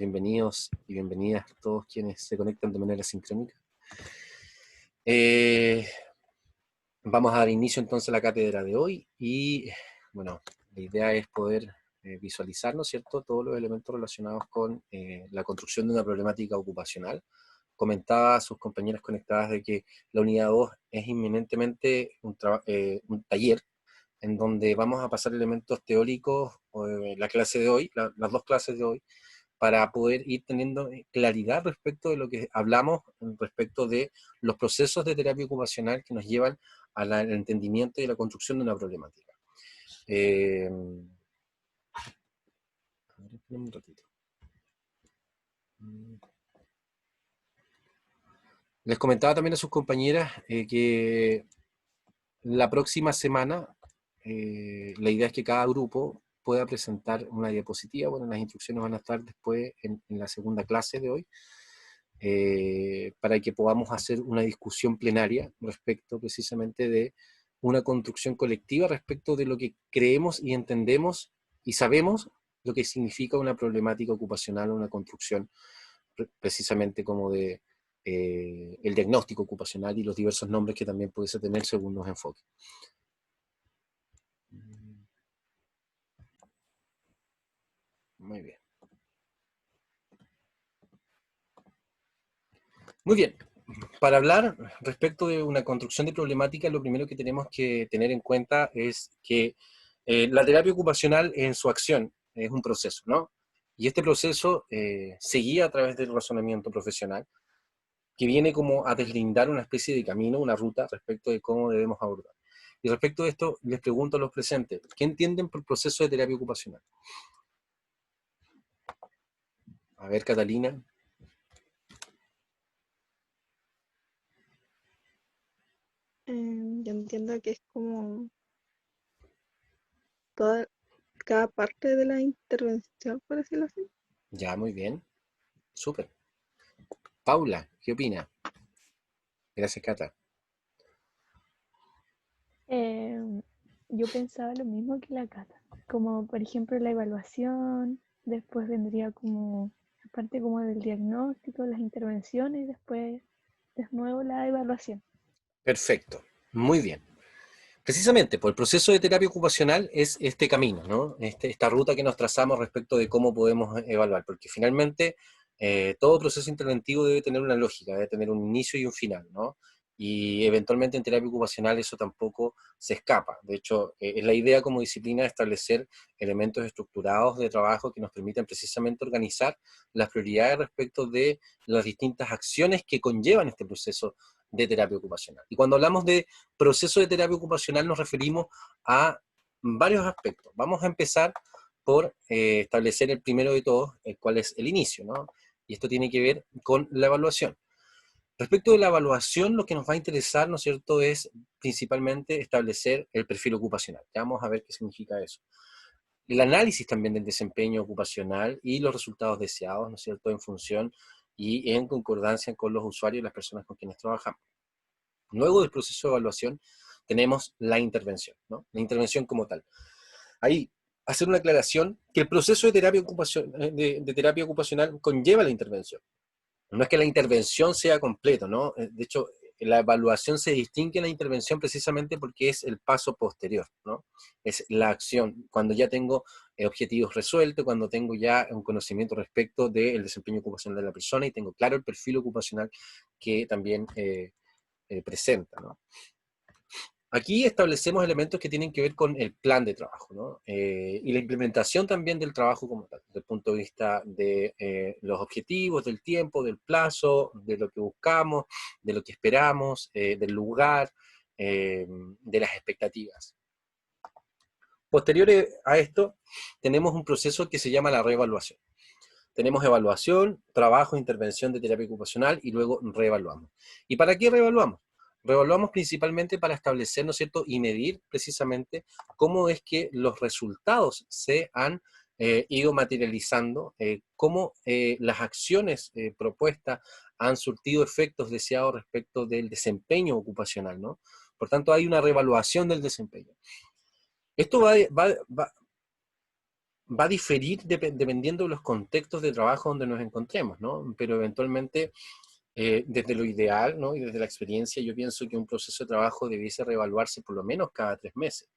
Bienvenidos y bienvenidas a todos quienes se conectan de manera sincrónica. Vamos a dar inicio entonces a la cátedra de hoy y, bueno, la idea es poder visualizar, ¿no es cierto?, todos los elementos relacionados con la construcción de una problemática ocupacional. Comentaba a sus compañeras conectadas de que la unidad 2 es inminentemente un taller en donde vamos a pasar elementos teóricos, la clase de hoy, las dos clases de hoy, para poder ir teniendo claridad respecto de lo que hablamos, respecto de los procesos de terapia ocupacional que nos llevan al entendimiento y a la construcción de una problemática. Un ratito. Les comentaba también a sus compañeras que la próxima semana la idea es que cada grupo pueda presentar una diapositiva. Bueno, las instrucciones van a estar después en la segunda clase de hoy, para que podamos hacer una discusión plenaria respecto precisamente de una construcción colectiva respecto de lo que creemos y entendemos y sabemos lo que significa una problemática ocupacional o una construcción precisamente como de el diagnóstico ocupacional y los diversos nombres que también pudiese tener según los enfoques. Muy bien. Muy bien. Para hablar respecto de una construcción de problemática, lo primero que tenemos que tener en cuenta es que la terapia ocupacional en su acción es un proceso, ¿no? Y este proceso se guía a través del razonamiento profesional, que viene como a deslindar una especie de camino, una ruta respecto de cómo debemos abordar. Y respecto de esto, les pregunto a los presentes, ¿qué entienden por proceso de terapia ocupacional? A ver, Catalina. Yo entiendo que es como cada parte de la intervención, por decirlo así. Ya, muy bien. Súper. Paula, ¿qué opina? Gracias, Cata. Eh, yo pensaba lo mismo que la Cata, como por ejemplo la evaluación, después vendría como la parte como del diagnóstico, las intervenciones y después de nuevo la evaluación. Perfecto. Muy bien. Precisamente, por el proceso de terapia ocupacional es este camino, ¿no? Esta ruta que nos trazamos respecto de cómo podemos evaluar, porque finalmente todo proceso interventivo debe tener una lógica, debe tener un inicio y un final, ¿no? Y eventualmente en terapia ocupacional eso tampoco se escapa. De hecho, es la idea como disciplina de establecer elementos estructurados de trabajo que nos permitan precisamente organizar las prioridades respecto de las distintas acciones que conllevan este proceso de terapia ocupacional. Y cuando hablamos de proceso de terapia ocupacional nos referimos a varios aspectos. Vamos a empezar por establecer el primero de todos, el cual es el inicio, ¿no? Y esto tiene que ver con la evaluación. Respecto de la evaluación, lo que nos va a interesar, ¿no es cierto?, es principalmente establecer el perfil ocupacional. Ya vamos a ver qué significa eso. El análisis también del desempeño ocupacional y los resultados deseados, ¿no es cierto?, en función y en concordancia con los usuarios y las personas con quienes trabajamos. Luego del proceso de evaluación tenemos la intervención, ¿no? La intervención como tal. Ahí, hacer una aclaración que el proceso de terapia ocupacional conlleva la intervención. No es que la intervención sea completo, ¿no? De hecho, la evaluación se distingue de la intervención precisamente porque es el paso posterior, ¿no? Es la acción, cuando ya tengo objetivos resueltos, cuando tengo ya un conocimiento respecto del desempeño ocupacional de la persona y tengo claro el perfil ocupacional que también presenta, ¿no? Aquí establecemos elementos que tienen que ver con el plan de trabajo, ¿no? Y la implementación también del trabajo como tal, desde el punto de vista de los objetivos, del tiempo, del plazo, de lo que buscamos, de lo que esperamos, del lugar, de las expectativas. Posterior a esto, tenemos un proceso que se llama la reevaluación. Tenemos evaluación, trabajo, intervención de terapia ocupacional y luego reevaluamos. ¿Y para qué reevaluamos? Reevaluamos principalmente para establecer, ¿no es cierto?, y medir precisamente cómo es que los resultados se han ido materializando, cómo las acciones propuestas han surtido efectos deseados respecto del desempeño ocupacional, ¿no? Por tanto, hay una reevaluación del desempeño. Esto va a diferir dependiendo de los contextos de trabajo donde nos encontremos, ¿no? Pero eventualmente, desde lo ideal, ¿no? Y desde la experiencia, yo pienso que un proceso de trabajo debiese reevaluarse por lo menos cada 3 meses.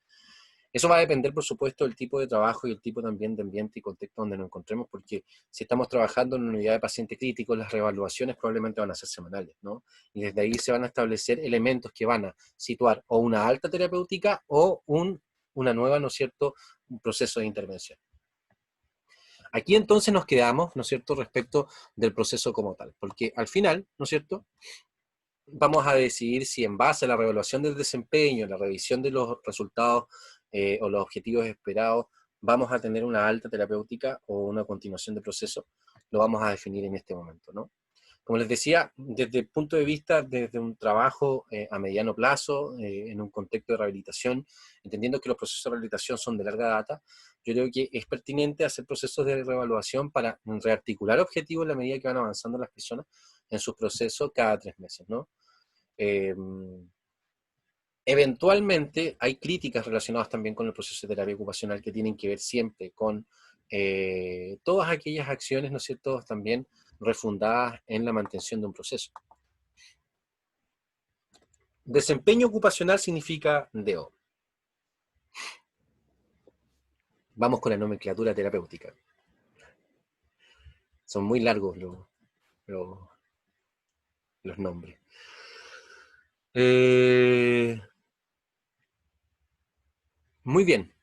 Eso va a depender, por supuesto, del tipo de trabajo y el tipo también de ambiente y contexto donde nos encontremos, porque si estamos trabajando en una unidad de paciente crítico, las reevaluaciones probablemente van a ser semanales, ¿no? Y desde ahí se van a establecer elementos que van a situar o una alta terapéutica o una nueva, ¿no es cierto?, un proceso de intervención. Aquí entonces nos quedamos, ¿no es cierto?, respecto del proceso como tal, porque al final, ¿no es cierto?, vamos a decidir si en base a la reevaluación del desempeño, la revisión de los resultados o los objetivos esperados, vamos a tener una alta terapéutica o una continuación de proceso, lo vamos a definir en este momento, ¿no? Como les decía, desde el punto de vista, desde un trabajo a mediano plazo, en un contexto de rehabilitación, entendiendo que los procesos de rehabilitación son de larga data, yo creo que es pertinente hacer procesos de reevaluación para rearticular objetivos en la medida que van avanzando las personas en sus procesos cada 3 meses, ¿no? Eh, Eventualmente hay críticas relacionadas también con el proceso de terapia ocupacional que tienen que ver siempre con todas aquellas acciones, ¿no es cierto?, también refundadas en la mantención de un proceso. Desempeño ocupacional significa DO. Vamos con la nomenclatura terapéutica. Son muy largos los nombres. Muy bien.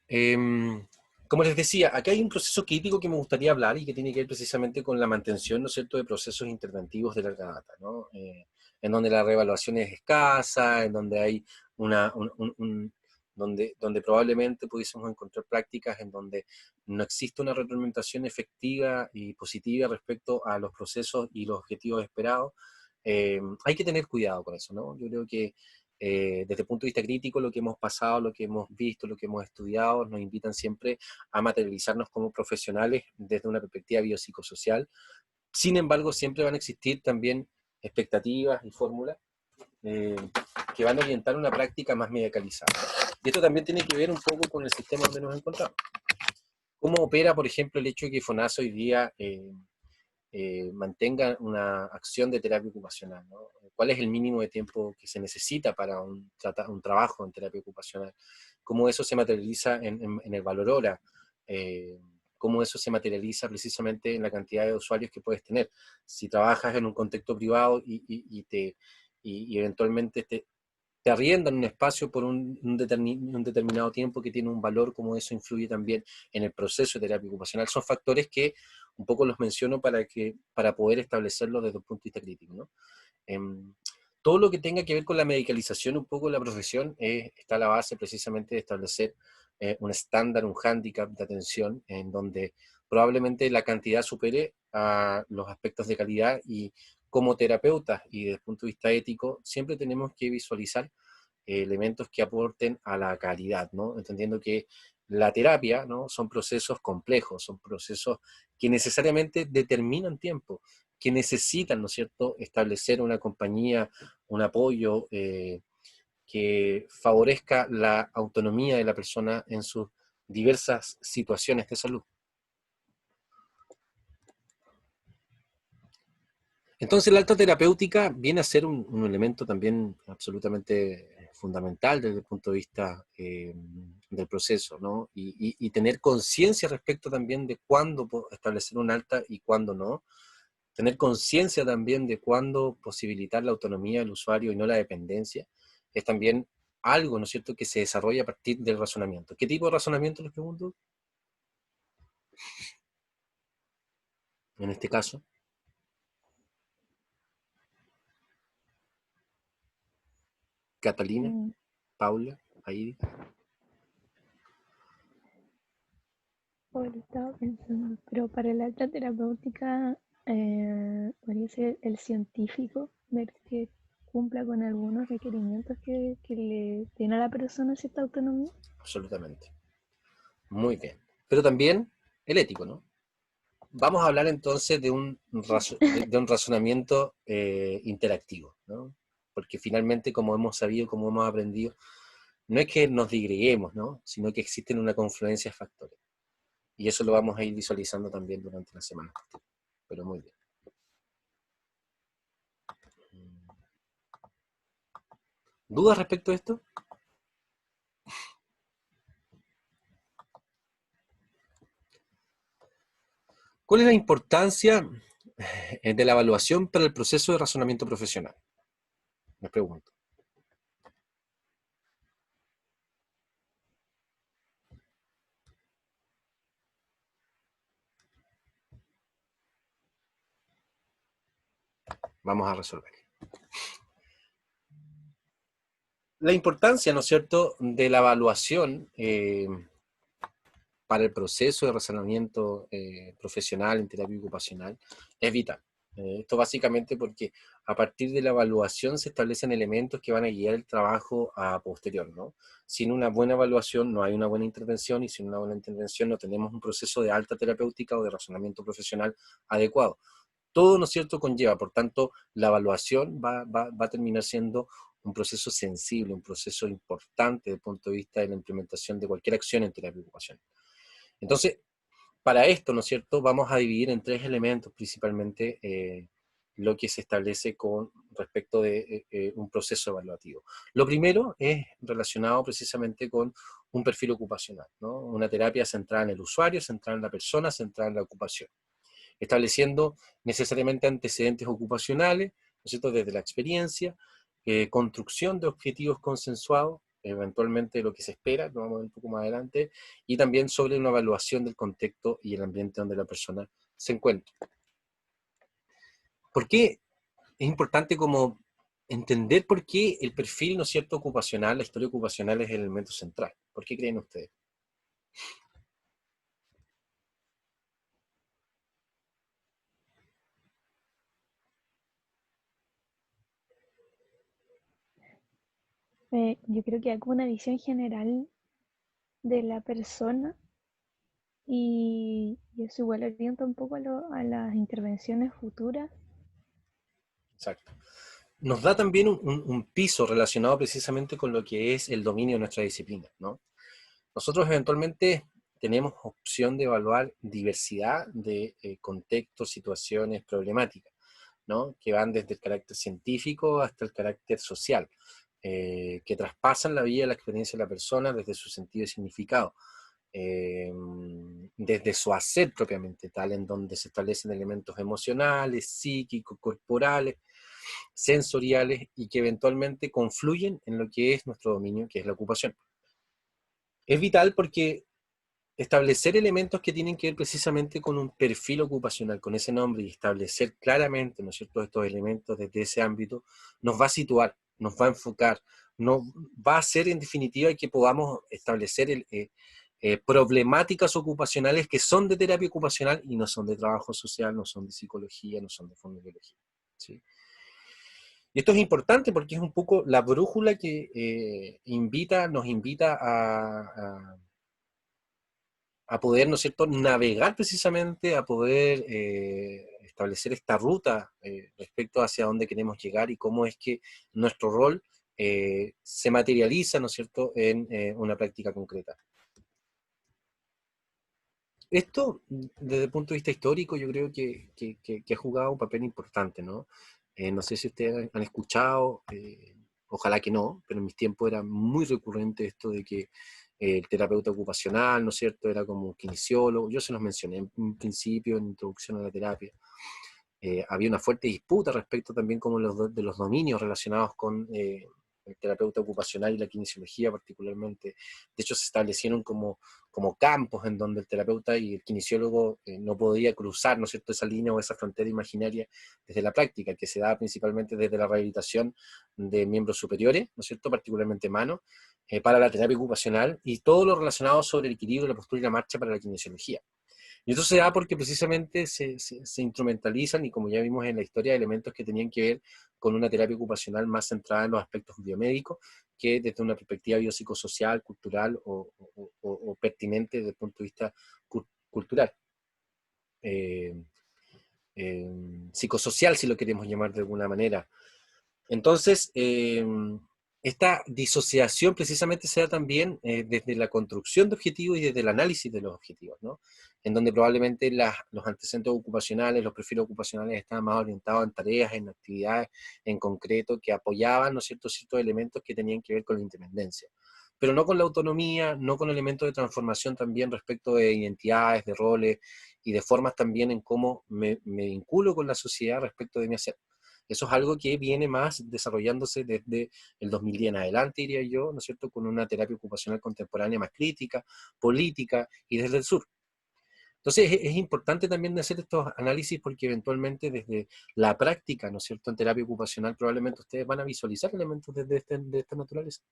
Como les decía, acá hay un proceso crítico que me gustaría hablar y que tiene que ver precisamente con la mantención, ¿no es cierto?, de procesos interventivos de larga data, ¿no? En donde la reevaluación es escasa, en donde hay donde probablemente pudiésemos encontrar prácticas en donde no existe una retroalimentación efectiva y positiva respecto a los procesos y los objetivos esperados. Hay que tener cuidado con eso, ¿no? Yo creo que desde el punto de vista crítico, lo que hemos pasado, lo que hemos visto, lo que hemos estudiado, nos invitan siempre a materializarnos como profesionales desde una perspectiva biopsicosocial. Sin embargo, siempre van a existir también expectativas y fórmulas eh, que van a orientar una práctica más medicalizada. Y esto también tiene que ver un poco con el sistema donde nos encontramos. ¿Cómo opera, por ejemplo, el hecho de que FONASA hoy día mantenga una acción de terapia ocupacional, ¿no? ¿Cuál es el mínimo de tiempo que se necesita para un trabajo en terapia ocupacional? ¿Cómo eso se materializa en el valor hora? ¿Cómo eso se materializa precisamente en la cantidad de usuarios que puedes tener? Si trabajas en un contexto privado y eventualmente te arriendan un espacio por un determinado tiempo que tiene un valor, como eso influye también en el proceso de terapia ocupacional. Son factores que un poco los menciono para poder establecerlo desde un punto de vista crítico, ¿no? Todo lo que tenga que ver con la medicalización un poco de la profesión está a la base precisamente de establecer un estándar, un hándicap de atención en donde probablemente la cantidad supere a los aspectos de calidad, y como terapeutas y desde el punto de vista ético siempre tenemos que visualizar elementos que aporten a la calidad, ¿no? Entendiendo que la terapia, ¿no?, son procesos complejos, son procesos que necesariamente determinan tiempo, que necesitan, ¿no es cierto?, establecer una compañía, un apoyo que favorezca la autonomía de la persona en sus diversas situaciones de salud. Entonces la alta terapéutica viene a ser un elemento también absolutamente fundamental desde el punto de vista del proceso, ¿no? Y tener conciencia respecto también de cuándo establecer un alta y cuándo no. Tener conciencia también de cuándo posibilitar la autonomía del usuario y no la dependencia, es también algo, ¿no es cierto?, que se desarrolla a partir del razonamiento. ¿Qué tipo de razonamiento, les pregunto? En este caso. Catalina, Paula, Aidi. Hoy estaba pensando, pero para la alta terapéutica podría ser el científico, ver que cumpla con algunos requerimientos que le den a la persona cierta autonomía. Absolutamente. Muy bien. Pero también el ético, ¿no? Vamos a hablar entonces de un razonamiento interactivo, ¿no? Porque finalmente, como hemos sabido, como hemos aprendido, no es que nos digreguemos, ¿no?, sino que existen una confluencia de factores. Y eso lo vamos a ir visualizando también durante la semana. Pero muy bien. ¿Dudas respecto a esto? ¿Cuál es la importancia de la evaluación para el proceso de razonamiento profesional? Me pregunto. Vamos a resolver. La importancia, ¿no es cierto?, de la evaluación para el proceso de razonamiento profesional en terapia ocupacional es vital. Esto básicamente porque a partir de la evaluación se establecen elementos que van a guiar el trabajo a posterior, ¿no? Sin una buena evaluación no hay una buena intervención, y sin una buena intervención no tenemos un proceso de alta terapéutica o de razonamiento profesional adecuado. Todo, ¿no es cierto?, conlleva, por tanto, la evaluación va a terminar siendo un proceso sensible, un proceso importante desde el punto de vista de la implementación de cualquier acción en terapia ocupacional. Entonces, para esto, ¿no es cierto?, vamos a dividir en tres elementos principalmente lo que se establece con respecto de un proceso evaluativo. Lo primero es relacionado precisamente con un perfil ocupacional, ¿no? Una terapia centrada en el usuario, centrada en la persona, centrada en la ocupación, estableciendo necesariamente antecedentes ocupacionales, ¿no es cierto?, desde la experiencia, construcción de objetivos consensuados, eventualmente lo que se espera, lo vamos a ver un poco más adelante, y también sobre una evaluación del contexto y el ambiente donde la persona se encuentra. ¿Por qué es importante como entender por qué el perfil, ¿no es cierto?, ocupacional, la historia ocupacional es el elemento central? ¿Por qué creen ustedes? Yo creo que hay como una visión general de la persona y eso igual orienta un poco a las intervenciones futuras. Exacto. Nos da también un piso relacionado precisamente con lo que es el dominio de nuestra disciplina, ¿no? Nosotros eventualmente tenemos opción de evaluar diversidad de contextos, situaciones, problemáticas, ¿no?, que van desde el carácter científico hasta el carácter social, que traspasan la vida, la experiencia de la persona desde su sentido y significado, desde su hacer propiamente tal, en donde se establecen elementos emocionales, psíquicos, corporales, sensoriales, y que eventualmente confluyen en lo que es nuestro dominio, que es la ocupación. Es vital porque establecer elementos que tienen que ver precisamente con un perfil ocupacional, con ese nombre, y establecer claramente, ¿no es cierto?, estos elementos desde ese ámbito, nos va a situar, nos va a enfocar, nos va a hacer en definitiva que podamos establecer problemáticas ocupacionales que son de terapia ocupacional y no son de trabajo social, no son de psicología, no son de fonoaudiología, ¿sí? Y esto es importante porque es un poco la brújula que nos invita a poder, ¿no es cierto?, navegar precisamente, a poder establecer esta ruta respecto hacia dónde queremos llegar y cómo es que nuestro rol se materializa, ¿no es cierto?, en una práctica concreta. Esto, desde el punto de vista histórico, yo creo que ha jugado un papel importante, ¿no? No sé si ustedes han escuchado, ojalá que no, pero en mis tiempos era muy recurrente esto de que el terapeuta ocupacional, ¿no es cierto?, era como kinesiólogo. Yo se los mencioné en un principio, en introducción a la terapia. Había una fuerte disputa respecto también como de los dominios relacionados con el terapeuta ocupacional y la kinesiología particularmente. De hecho, se establecieron como campos en donde el terapeuta y el kinesiólogo no podía cruzar, ¿no es cierto?, esa línea o esa frontera imaginaria desde la práctica, que se daba principalmente desde la rehabilitación de miembros superiores, ¿no es cierto?, particularmente manos, para la terapia ocupacional, y todo lo relacionado sobre el equilibrio, la postura y la marcha para la kinesiología. Y eso se da porque precisamente se instrumentalizan, y como ya vimos en la historia, elementos que tenían que ver con una terapia ocupacional más centrada en los aspectos biomédicos que desde una perspectiva biopsicosocial, cultural o pertinente desde el punto de vista cultural. Eh, Psicosocial, si lo queremos llamar de alguna manera. Entonces, esta disociación precisamente se da también desde la construcción de objetivos y desde el análisis de los objetivos, ¿no? en donde probablemente los antecedentes ocupacionales, los perfiles ocupacionales estaban más orientados en tareas, en actividades en concreto que apoyaban, ¿no es cierto?, ciertos elementos que tenían que ver con la independencia, pero no con la autonomía, no con elementos de transformación también respecto de identidades, de roles y de formas también en cómo me vinculo con la sociedad respecto de mi hacer. Eso es algo que viene más desarrollándose desde el 2010 en adelante, diría yo, ¿no es cierto?, con una terapia ocupacional contemporánea más crítica, política y desde el sur. Entonces es importante también hacer estos análisis porque eventualmente desde la práctica, ¿no es cierto?, en terapia ocupacional probablemente ustedes van a visualizar elementos de esta naturaleza.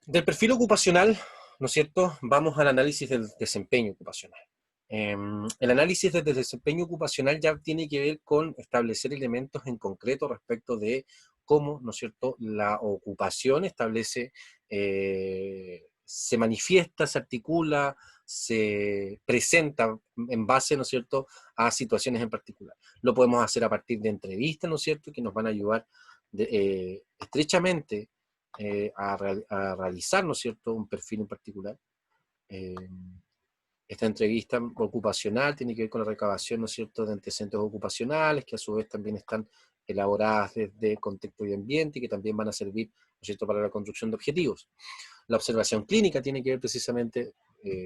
Del perfil ocupacional, ¿no es cierto?, vamos al análisis del desempeño ocupacional. El análisis del desempeño ocupacional ya tiene que ver con establecer elementos en concreto respecto de cómo, ¿no es cierto?, la ocupación establece, se manifiesta, se articula, se presenta en base, ¿no es cierto?, a situaciones en particular. Lo podemos hacer a partir de entrevistas, ¿no es cierto?, que nos van a ayudar estrechamente a realizar, ¿no es cierto?, un perfil en particular. Esta entrevista ocupacional tiene que ver con la recabación, ¿no es cierto?, de antecedentes ocupacionales, que a su vez también están elaboradas desde contexto y ambiente y que también van a servir, ¿no es cierto?, para la construcción de objetivos. La observación clínica tiene que ver precisamente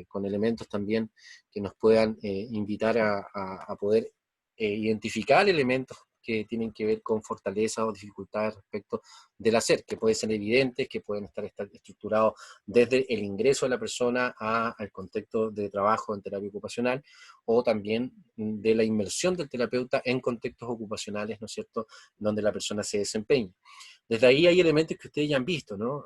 con elementos también que nos puedan invitar a poder identificar elementos que tienen que ver con fortalezas o dificultades respecto del hacer, que pueden ser evidentes, que pueden estar estructurados desde el ingreso de la persona al contexto de trabajo en terapia ocupacional, o también de la inmersión del terapeuta en contextos ocupacionales, ¿no es cierto?, donde la persona se desempeña. Desde ahí hay elementos que ustedes ya han visto, ¿no?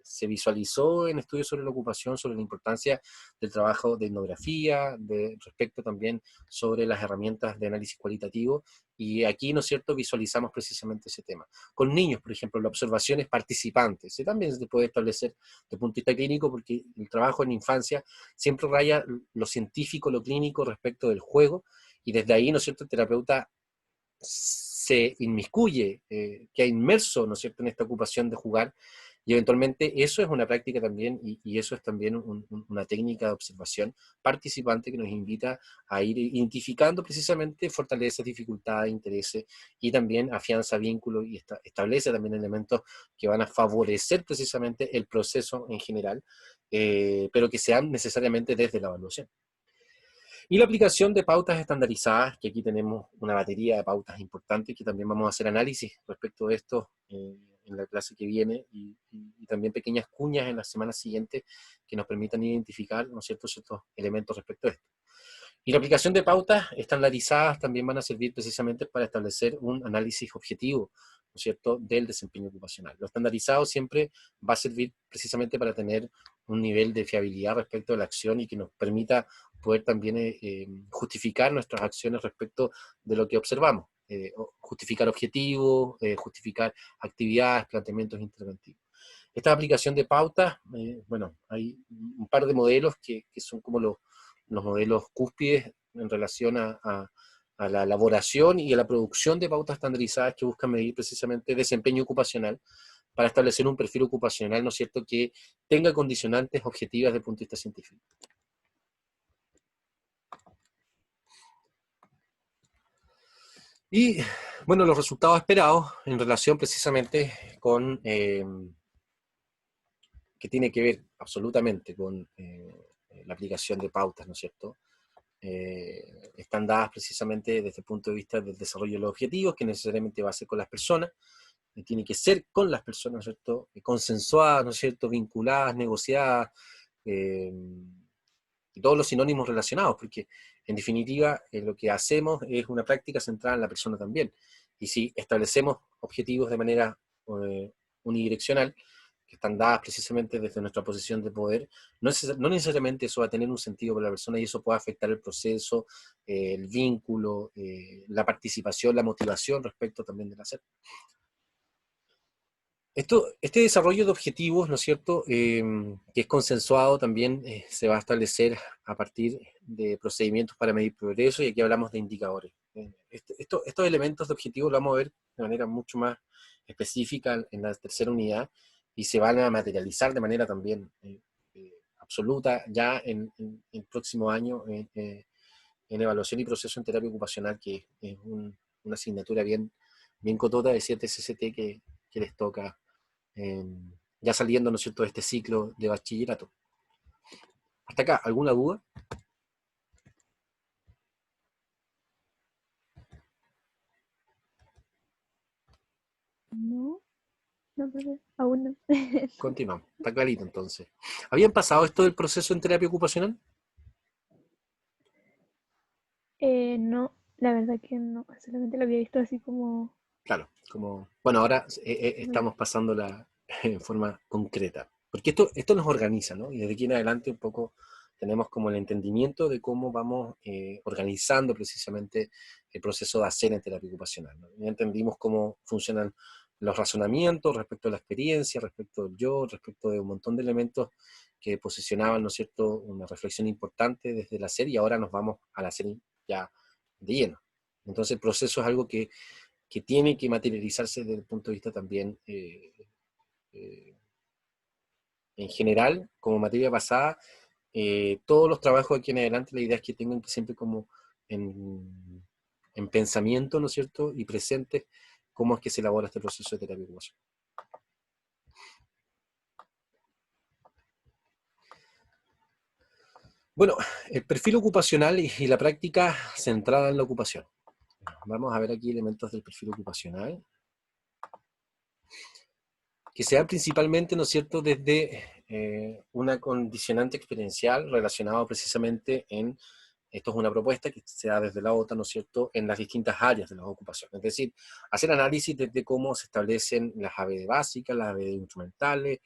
Se visualizó en estudios sobre la ocupación, sobre la importancia del trabajo de etnografía, respecto también sobre las herramientas de análisis cualitativo, y aquí, ¿no es cierto?, visualizamos precisamente ese tema. Con niños, por ejemplo, la observación es participante, se también se puede establecer desde el punto de vista clínico, porque el trabajo en infancia siempre raya lo científico, lo clínico respecto del juego, y desde ahí, ¿no es cierto?, el terapeuta se inmiscuye, queda inmerso, ¿no es cierto?, en esta ocupación de jugar, y eventualmente eso es una práctica también, y eso es también una técnica de observación participante que nos invita a ir identificando precisamente fortalezas, dificultades, intereses, y también afianza vínculos y establece también elementos que van a favorecer precisamente el proceso en general, pero que sean necesariamente desde la evaluación. Y la aplicación de pautas estandarizadas, que aquí tenemos una batería de pautas importantes, que también vamos a hacer análisis respecto de esto en la clase que viene, y también pequeñas cuñas en las semanas siguientes que nos permitan identificar, ¿no es cierto?, ciertos elementos respecto a esto. Y la aplicación de pautas estandarizadas también van a servir precisamente para establecer un análisis objetivo, ¿no es cierto?, del desempeño ocupacional. Lo estandarizado siempre va a servir precisamente para tener un nivel de fiabilidad respecto a la acción y que nos permita poder también justificar nuestras acciones respecto de lo que observamos, justificar objetivos, justificar actividades, planteamientos interventivos. Esta aplicación de pautas, bueno, hay un par de modelos que son como los modelos cúspides en relación a la elaboración y a la producción de pautas estandarizadas que buscan medir precisamente desempeño ocupacional para establecer un perfil ocupacional, ¿no es cierto?, que tenga condicionantes objetivas desde el punto de vista científico. Y, bueno, los resultados esperados en relación precisamente con, que tiene que ver absolutamente con la aplicación de pautas, ¿no es cierto?, están dadas precisamente desde el punto de vista del desarrollo de los objetivos, que necesariamente va a ser con las personas, tiene que ser con las personas, ¿no es cierto?, consensuadas, ¿no es cierto?, vinculadas, negociadas, y todos los sinónimos relacionados, porque en definitiva lo que hacemos es una práctica centrada en la persona también. Y si establecemos objetivos de manera unidireccional, que están dadas precisamente desde nuestra posición de poder, no necesariamente eso va a tener un sentido para la persona y eso puede afectar el proceso, el vínculo, la participación, la motivación respecto también del hacer. Este desarrollo de objetivos, ¿no es cierto?, que es consensuado también se va a establecer a partir de procedimientos para medir progreso, y aquí hablamos de indicadores. Estos elementos de objetivos los vamos a ver de manera mucho más específica en la tercera unidad, y se van a materializar de manera también absoluta ya en el próximo año en evaluación y proceso en terapia ocupacional, que es una asignatura bien cotota de 7 SST que les toca ya saliendo, ¿no es cierto?, de este ciclo de bachillerato. ¿Hasta acá alguna duda? No, no, profe, aún no. Continuamos, está clarito entonces. ¿Habían pasado esto del proceso en terapia ocupacional? No, la verdad que no, solamente lo había visto así como Claro, bueno, ahora muy... estamos pasándola en forma concreta, porque esto nos organiza, ¿no? Y desde aquí en adelante un poco tenemos como el entendimiento de cómo vamos organizando precisamente el proceso de hacer en terapia ocupacional, ¿no? Ya entendimos cómo funcionan los razonamientos respecto a la experiencia, respecto del yo, respecto de un montón de elementos que posicionaban, ¿no es cierto?, una reflexión importante desde el hacer, y ahora nos vamos al hacer ya de lleno. Entonces el proceso es algo que tiene que materializarse desde el punto de vista también eh, en general, como materia pasada, todos los trabajos aquí en adelante, la idea es que tengan que siempre como en pensamiento, ¿no es cierto?, y presente cómo es que se elabora este proceso de terapia ocupacional. Bueno, el perfil ocupacional y la práctica centrada en la ocupación. Vamos a ver aquí elementos del perfil ocupacional, que se dan principalmente, ¿no es cierto?, desde una condicionante experiencial relacionado precisamente esto es una propuesta que se da desde la OTA, ¿no es cierto?, en las distintas áreas de las ocupaciones. Es decir, hacer análisis desde cómo se establecen las ABD básicas, las ABD instrumentales,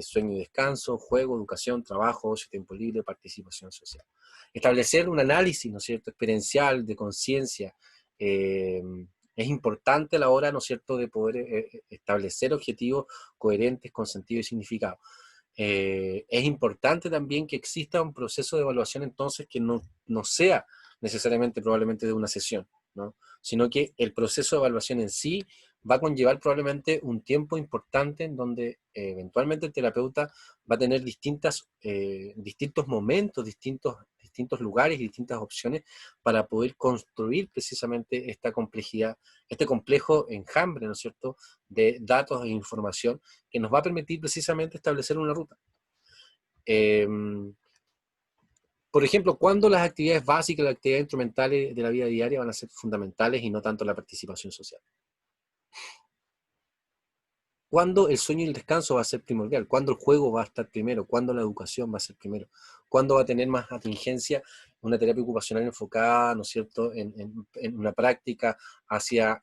sueño y descanso, juego, educación, trabajo, ocio, tiempo libre, participación social. Establecer un análisis, ¿no es cierto?, experiencial, de conciencia, es importante a la hora, ¿no es cierto?, de poder establecer objetivos coherentes con sentido y significado. Es importante también que exista un proceso de evaluación entonces que no sea necesariamente probablemente de una sesión, ¿no? Sino que el proceso de evaluación en sí va a conllevar probablemente un tiempo importante en donde eventualmente el terapeuta va a tener distintos momentos, distintos lugares y distintas opciones para poder construir precisamente esta complejidad, este complejo enjambre, ¿no es cierto?, de datos e información que nos va a permitir precisamente establecer una ruta. Eh, por ejemplo, ¿cuándo las actividades básicas, las actividades instrumentales de la vida diaria van a ser fundamentales y no tanto la participación social? ¿Cuándo el sueño y el descanso va a ser primordial? ¿Cuándo el juego va a estar primero? ¿Cuándo la educación va a ser primero? ¿Cuándo va a tener más atingencia una terapia ocupacional enfocada, ¿no es cierto?, en una práctica hacia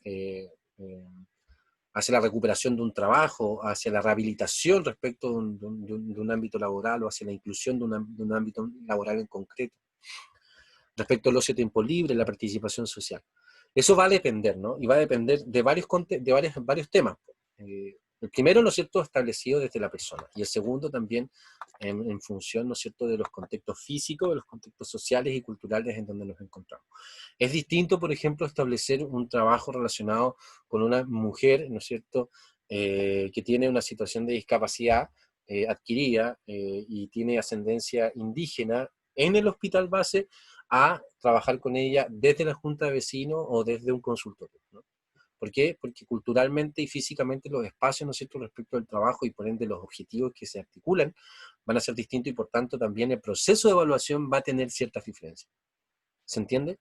hacia la recuperación de un trabajo, hacia la rehabilitación respecto de un ámbito laboral o hacia la inclusión de un ámbito laboral en concreto. Respecto al ocio, tiempo libre, la participación social. Eso va a depender, ¿no? Y va a depender de varios temas. El primero, ¿no es cierto?, establecido desde la persona. Y el segundo también en función, ¿no es cierto?, de los contextos físicos, de los contextos sociales y culturales en donde nos encontramos. Es distinto, por ejemplo, establecer un trabajo relacionado con una mujer, ¿no es cierto?, que tiene una situación de discapacidad adquirida y tiene ascendencia indígena en el hospital base, a trabajar con ella desde la junta de vecinos o desde un consultorio, ¿no? ¿Por qué? Porque culturalmente y físicamente los espacios, ¿no es cierto?, respecto al trabajo y por ende los objetivos que se articulan van a ser distintos y por tanto también el proceso de evaluación va a tener ciertas diferencias. ¿Se entiende?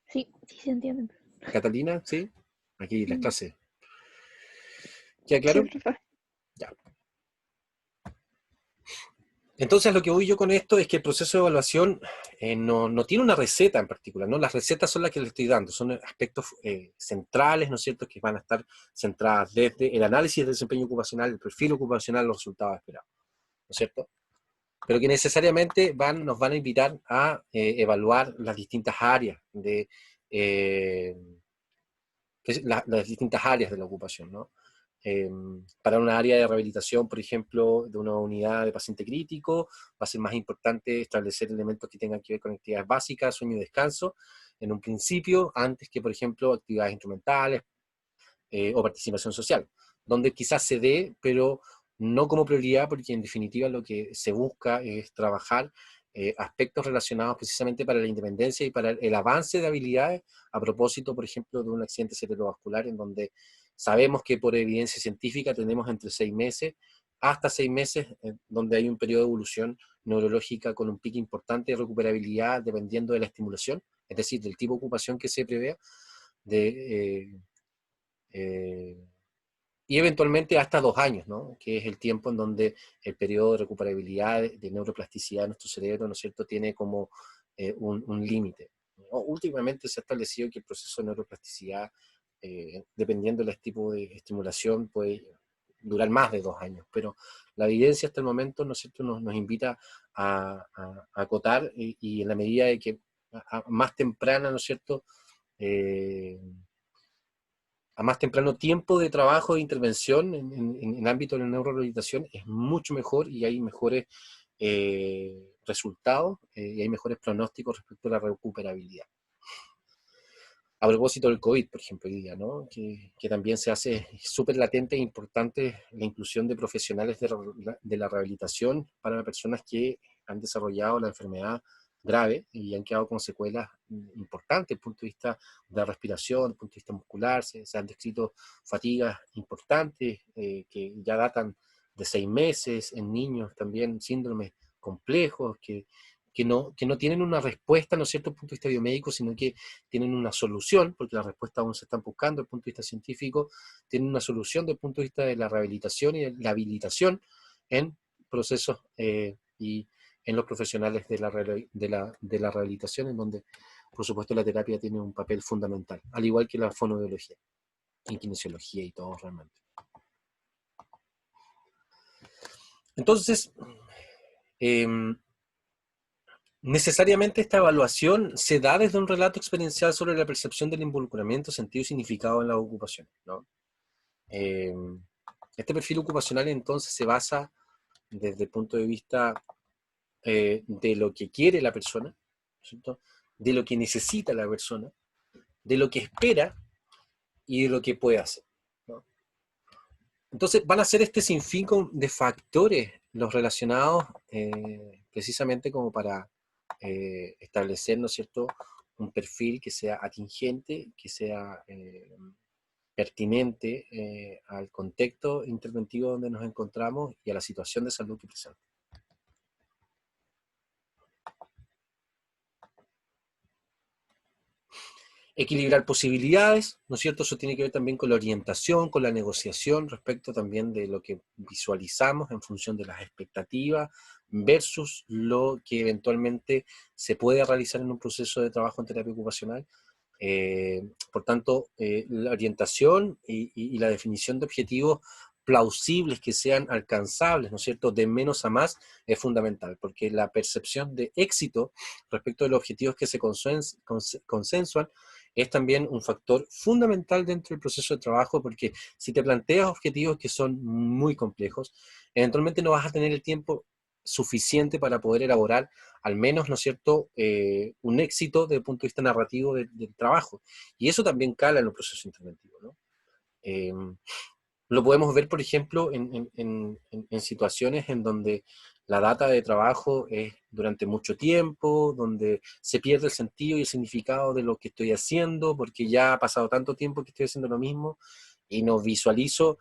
Sí, sí se entiende. Catalina, ¿sí? Aquí las Mm, clases. ¿Queda Sí, claro? profe. Ya. Entonces, lo que voy yo con esto es que el proceso de evaluación no tiene una receta en particular, ¿no? Las recetas son las que le estoy dando, son aspectos centrales, ¿no es cierto?, que van a estar centradas desde el análisis del desempeño ocupacional, el perfil ocupacional, los resultados esperados, ¿no es cierto? Pero que necesariamente nos van a invitar a evaluar las distintas áreas las distintas áreas de la ocupación, ¿no? Para una área de rehabilitación, por ejemplo, de una unidad de paciente crítico, va a ser más importante establecer elementos que tengan que ver con actividades básicas, sueño y descanso, en un principio, antes que, por ejemplo, actividades instrumentales o participación social, donde quizás se dé, pero no como prioridad, porque en definitiva lo que se busca es trabajar aspectos relacionados precisamente para la independencia y para el avance de habilidades, a propósito, por ejemplo, de un accidente cerebrovascular, en donde sabemos que por evidencia científica tenemos entre 6 meses hasta 6 meses, donde hay un periodo de evolución neurológica con un pico importante de recuperabilidad dependiendo de la estimulación, es decir, del tipo de ocupación que se prevea, de, y eventualmente hasta 2 años, ¿no? Que es el tiempo en donde el periodo de recuperabilidad de neuroplasticidad de nuestro cerebro, ¿no es cierto?, tiene como un límite, ¿no? Últimamente se ha establecido que el proceso de neuroplasticidad, dependiendo del tipo de estimulación, puede durar más de 2 años, pero la evidencia hasta el momento, ¿no es cierto?, nos invita a acotar y en la medida de que más temprana, ¿no es cierto?, a más temprano tiempo de trabajo de intervención en el ámbito de la neurorehabilitación es mucho mejor y hay mejores resultados y hay mejores pronósticos respecto a la recuperabilidad. A propósito del COVID, por ejemplo, hoy día, ¿no? Que también se hace súper latente e importante la inclusión de profesionales de la rehabilitación para personas que han desarrollado la enfermedad grave y han quedado con secuelas importantes desde el punto de vista de la respiración, desde el punto de vista muscular. Se han descrito fatigas importantes que ya datan de 6 meses, en niños también síndromes complejos que no tienen una respuesta, ¿no es cierto?, desde el punto de vista biomédico, sino que tienen una solución, porque las respuestas aún se están buscando desde el punto de vista científico, tienen una solución desde el punto de vista de la rehabilitación y de la habilitación en procesos y en los profesionales de la rehabilitación, en donde, por supuesto, la terapia tiene un papel fundamental, al igual que la fonoaudiología y kinesiología y todo realmente. Entonces, necesariamente esta evaluación se da desde un relato experiencial sobre la percepción del involucramiento, sentido y significado en la ocupación, ¿no? Este perfil ocupacional entonces se basa desde el punto de vista de lo que quiere la persona, ¿cierto?, de lo que necesita la persona, de lo que espera y de lo que puede hacer, ¿no? Entonces van a ser este sinfín de factores los relacionados precisamente como para establecer, ¿no es cierto?, un perfil que sea atingente, que sea pertinente al contexto interventivo donde nos encontramos y a la situación de salud que presenta. Equilibrar posibilidades, ¿no es cierto? Eso tiene que ver también con la orientación, con la negociación respecto también de lo que visualizamos en función de las expectativas versus lo que eventualmente se puede realizar en un proceso de trabajo en terapia ocupacional. Por tanto, la orientación y la definición de objetivos plausibles que sean alcanzables, ¿no es cierto?, de menos a más, es fundamental, porque la percepción de éxito respecto de los objetivos que se consensuan es también un factor fundamental dentro del proceso de trabajo, porque si te planteas objetivos que son muy complejos, eventualmente no vas a tener el tiempo suficiente para poder elaborar al menos, ¿no es cierto?, un éxito desde el punto de vista narrativo del trabajo. Y eso también cala en el proceso interventivo, ¿no? Lo podemos ver, por ejemplo, en situaciones en donde la data de trabajo es durante mucho tiempo, donde se pierde el sentido y el significado de lo que estoy haciendo, porque ya ha pasado tanto tiempo que estoy haciendo lo mismo, y no visualizo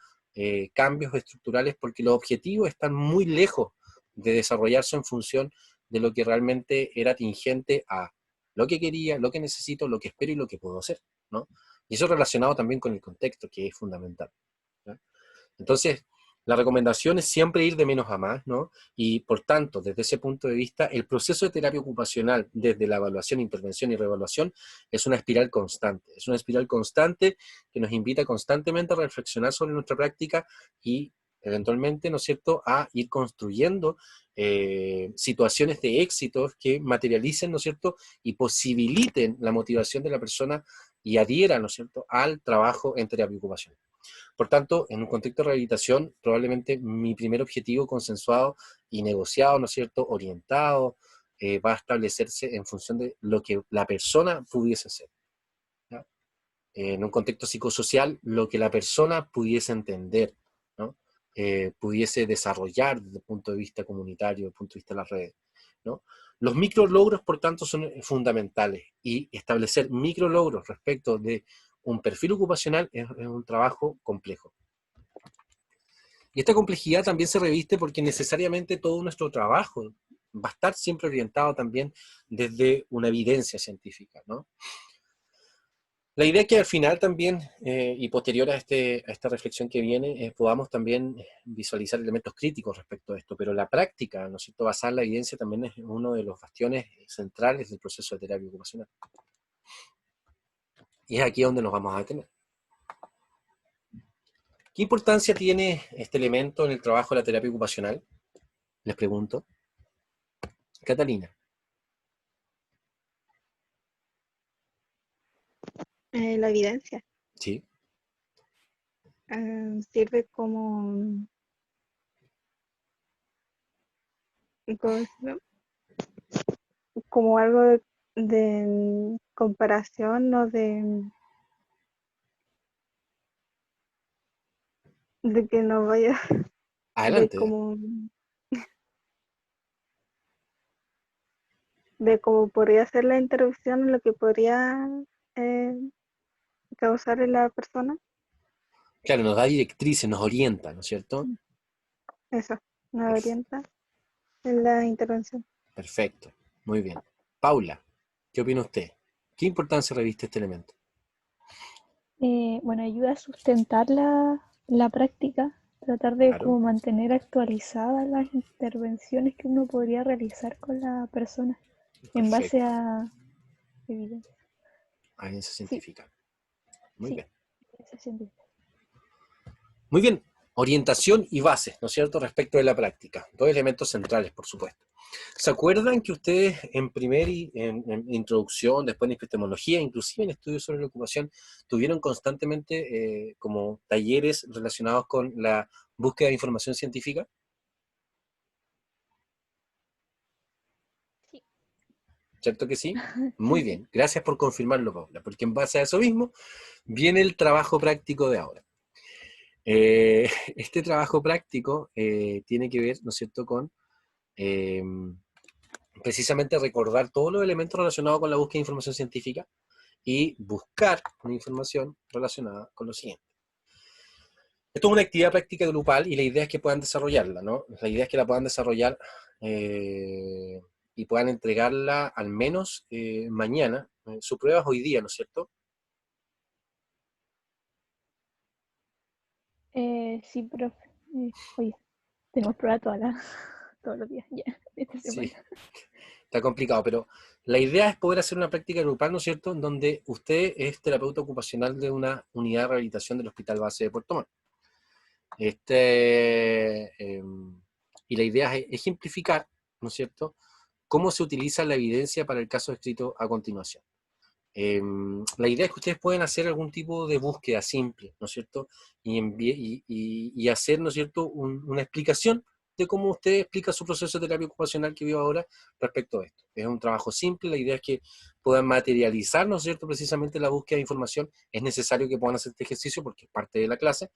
cambios estructurales porque los objetivos están muy lejos de desarrollarse en función de lo que realmente era tingente a lo que quería, lo que necesito, lo que espero y lo que puedo hacer, ¿no? Y eso relacionado también con el contexto, que es fundamental, ¿no? Entonces, la recomendación es siempre ir de menos a más, ¿no? Y por tanto, desde ese punto de vista, el proceso de terapia ocupacional, desde la evaluación, intervención y reevaluación, es una espiral constante. Es una espiral constante que nos invita constantemente a reflexionar sobre nuestra práctica y eventualmente, ¿no es cierto?, a ir construyendo situaciones de éxitos que materialicen, ¿no es cierto?, y posibiliten la motivación de la persona y adhieran, ¿no es cierto?, al trabajo en terapia ocupacional. Por tanto, en un contexto de rehabilitación, probablemente mi primer objetivo consensuado y negociado, ¿no es cierto?, orientado, va a establecerse en función de lo que la persona pudiese hacer. ¿Ya? En un contexto psicosocial, lo que la persona pudiese entender, ¿no? Pudiese desarrollar desde el punto de vista comunitario, desde el punto de vista de las redes, ¿no? Los micrologros, por tanto, son fundamentales, y establecer micrologros respecto de un perfil ocupacional es un trabajo complejo. Y esta complejidad también se reviste porque necesariamente todo nuestro trabajo va a estar siempre orientado también desde una evidencia científica, ¿no? La idea es que al final también, y posterior a esta reflexión que viene, podamos también visualizar elementos críticos respecto a esto, pero la práctica, ¿no es cierto?, basada en la evidencia también es uno de los bastiones centrales del proceso de terapia ocupacional. Y es aquí donde nos vamos a detener. ¿Qué importancia tiene este elemento en el trabajo de la terapia ocupacional? Les pregunto. Catalina. La evidencia Sí. sirve como, ¿cómo decirlo? Como algo de comparación o de que no vaya, de Adelante. como, de cómo podría ser la interrupción en lo que podría eh, causar en la persona. Claro, nos da directrices, nos orienta, ¿no es cierto? Eso, nos Perf- orienta en la intervención. Perfecto. Muy bien. Paula, ¿qué opina usted? ¿Qué importancia reviste este elemento? Bueno, ayuda a sustentar la práctica, tratar de Claro. como mantener actualizadas las intervenciones que uno podría realizar con la persona en base Perfecto. a evidencia. Evidencia Sí, científica. Muy sí, bien. evidencia científica. Muy bien. Orientación y bases, ¿no es cierto?, respecto de la práctica. Dos elementos centrales, por supuesto. ¿Se acuerdan que ustedes en en introducción, después en epistemología, inclusive en estudios sobre la ocupación, tuvieron constantemente como talleres relacionados con la búsqueda de información científica? Sí, ¿Cierto que sí? Muy sí. bien. Gracias por confirmarlo, Paula, porque en base a eso mismo viene el trabajo práctico de ahora. Este trabajo práctico tiene que ver, ¿no es cierto?, con eh, precisamente recordar todos los elementos relacionados con la búsqueda de información científica y buscar una información relacionada con lo siguiente. Esto es una actividad práctica grupal y la idea es que puedan desarrollarla, ¿no? La idea es que la puedan desarrollar y puedan entregarla al menos mañana. Su prueba es hoy día, ¿no es cierto? Sí, profe. Oye, tenemos prueba todos los días ya, esta Sí, semana. está complicado, pero la idea es poder hacer una práctica grupal, ¿no es cierto?, en donde usted es terapeuta ocupacional de una unidad de rehabilitación del Hospital Base de Puerto Montt. Y la idea es ejemplificar, ¿no es cierto?, cómo se utiliza la evidencia para el caso descrito a continuación. La idea es que ustedes pueden hacer algún tipo de búsqueda simple, ¿no es cierto?, y hacer, ¿no es cierto?, una explicación de cómo usted explica su proceso de terapia ocupacional que vio ahora respecto a esto. Es un trabajo simple, la idea es que puedan materializar, ¿no es cierto?, precisamente la búsqueda de información. Es necesario que puedan hacer este ejercicio porque es parte de la clase.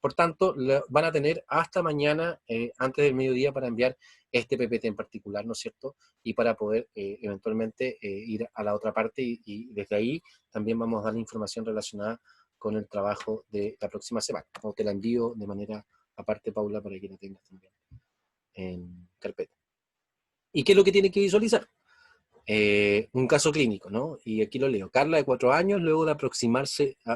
Por tanto, van a tener hasta mañana, antes del mediodía, para enviar este PPT en particular, ¿no es cierto?, y para poder eventualmente ir a la otra parte y desde ahí también vamos a dar información relacionada con el trabajo de la próxima semana. O te la envío de manera aparte, Paula, para que la tengas también en carpeta. ¿Y qué es lo que tiene que visualizar? Un caso clínico, ¿no? Y aquí lo leo. Carla, de 4 años, luego de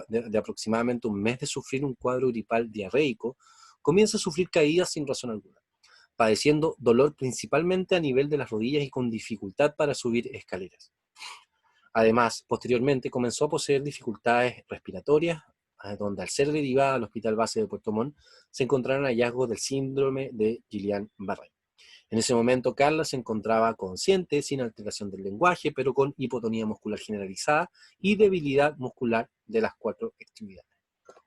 de aproximadamente un mes de sufrir un cuadro gripal diarreico, comienza a sufrir caídas sin razón alguna, padeciendo dolor principalmente a nivel de las rodillas y con dificultad para subir escaleras. Además, posteriormente comenzó a poseer dificultades respiratorias, donde al ser derivada al Hospital Base de Puerto Montt, se encontraron hallazgos del síndrome de Guillain-Barré. En ese momento, Carla se encontraba consciente, sin alteración del lenguaje, pero con hipotonía muscular generalizada y debilidad muscular de las 4 extremidades.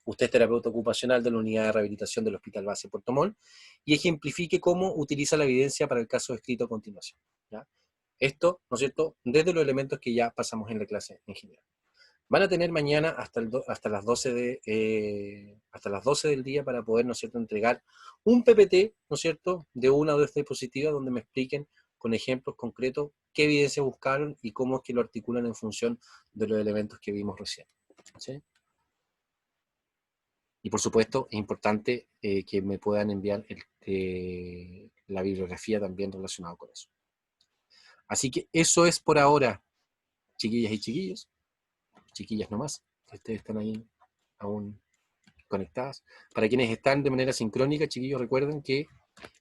usted es terapeuta ocupacional de la Unidad de Rehabilitación del Hospital Base Puerto Montt, y ejemplifique cómo utiliza la evidencia para el caso descrito a continuación. ¿Ya? Esto, ¿no es cierto?, desde los elementos que ya pasamos en la clase en general. Van a tener mañana hasta las 12 del día para poder, ¿no es cierto?, entregar un PPT, ¿no es cierto?, de una o dos diapositivas donde me expliquen con ejemplos concretos qué evidencia buscaron y cómo es que lo articulan en función de los elementos que vimos recién. ¿Sí? Y por supuesto, es importante que me puedan enviar la bibliografía también relacionada con eso. Así que eso es por ahora, chiquillas y chiquillos. Chiquillas nomás, que ustedes están ahí aún conectadas. Para quienes están de manera sincrónica, chiquillos, recuerden que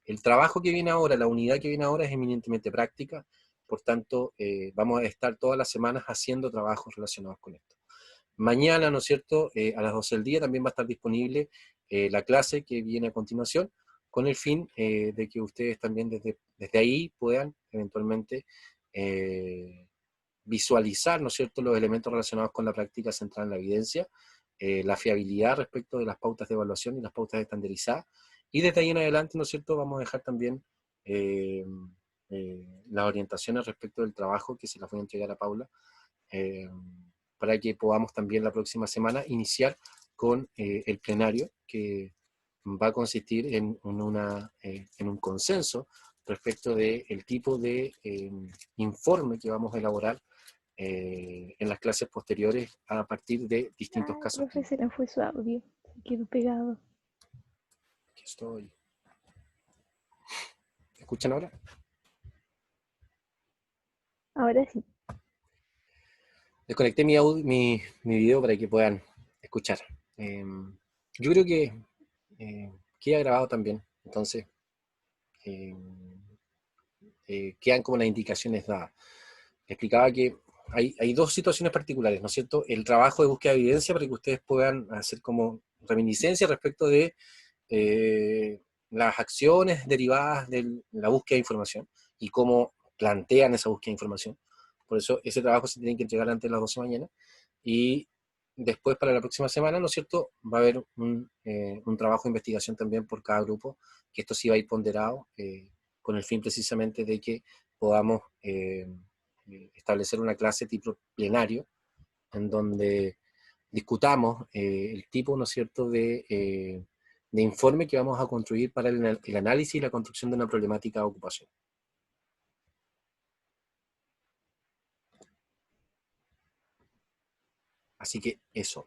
el trabajo que viene ahora, la unidad que viene ahora es eminentemente práctica, por tanto, vamos a estar todas las semanas haciendo trabajos relacionados con esto. Mañana, ¿no es cierto?, a las 12 del día también va a estar disponible la clase que viene a continuación, con el fin de que ustedes también desde ahí puedan eventualmente visualizar, ¿no es cierto?, los elementos relacionados con la práctica centrada en la evidencia, la fiabilidad respecto de las pautas de evaluación y las pautas estandarizadas, y desde ahí en adelante, ¿no es cierto?, vamos a dejar también las orientaciones respecto del trabajo que se las voy a entregar a Paula, para que podamos también la próxima semana iniciar con el plenario, que va a consistir en un consenso respecto del tipo de informe que vamos a elaborar en las clases posteriores a partir de distintos casos. Profe, se le fue su audio, se quedó pegado. Aquí estoy. ¿Me escuchan ahora? Ahora sí. Desconecté mi video para que puedan escuchar. Yo creo que queda grabado también, entonces quedan como las indicaciones dadas. Explicaba que hay dos situaciones particulares, ¿no es cierto? El trabajo de búsqueda de evidencia para que ustedes puedan hacer como reminiscencia respecto de las acciones derivadas de la búsqueda de información y cómo plantean esa búsqueda de información. Por eso ese trabajo se tiene que entregar antes de las 12 de la mañana. Y después para la próxima semana, ¿no es cierto?, va a haber un trabajo de investigación también por cada grupo, que esto sí va a ir ponderado, con el fin precisamente de que podamos establecer una clase tipo plenario, en donde discutamos el tipo, ¿no es cierto?, de informe que vamos a construir para el análisis y la construcción de una problemática de ocupación. Así que eso.